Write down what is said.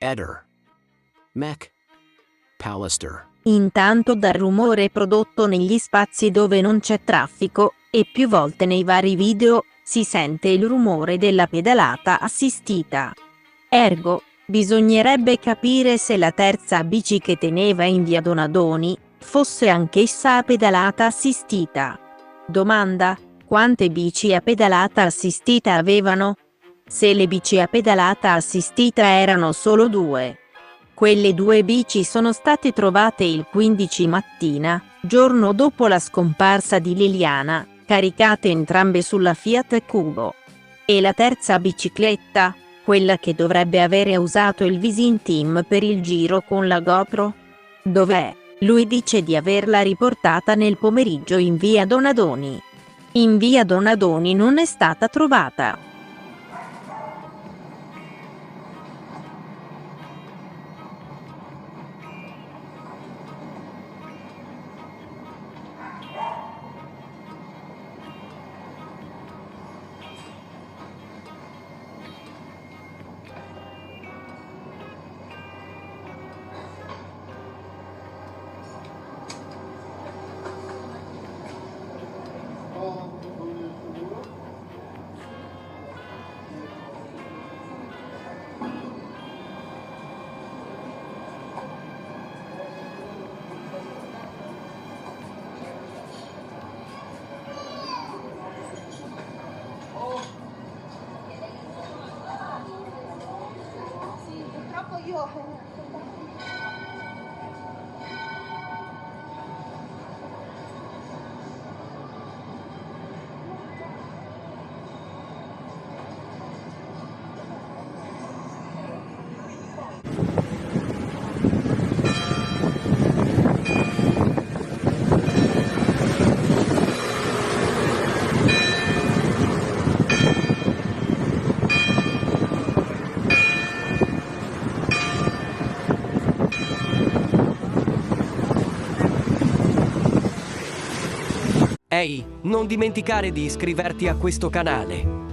Eder. Mech. Pallister. Intanto dal rumore prodotto negli spazi dove non c'è traffico, e più volte nei vari video, si sente il rumore della pedalata assistita. Ergo, bisognerebbe capire se la terza bici che teneva in via Donadoni fosse anch'essa a pedalata assistita. Domanda: quante bici a pedalata assistita avevano? Se le bici a pedalata assistita erano solo 2. Quelle 2 bici sono state trovate il 15 mattina, giorno dopo la scomparsa di Liliana, caricate entrambe sulla Fiat Cubo. E la terza bicicletta, quella che dovrebbe avere usato il Visin Team per il giro con la GoPro? Dov'è? Lui dice di averla riportata nel pomeriggio in via Donadoni. In via Donadoni non è stata trovata. Ehi, non dimenticare di iscriverti a questo canale.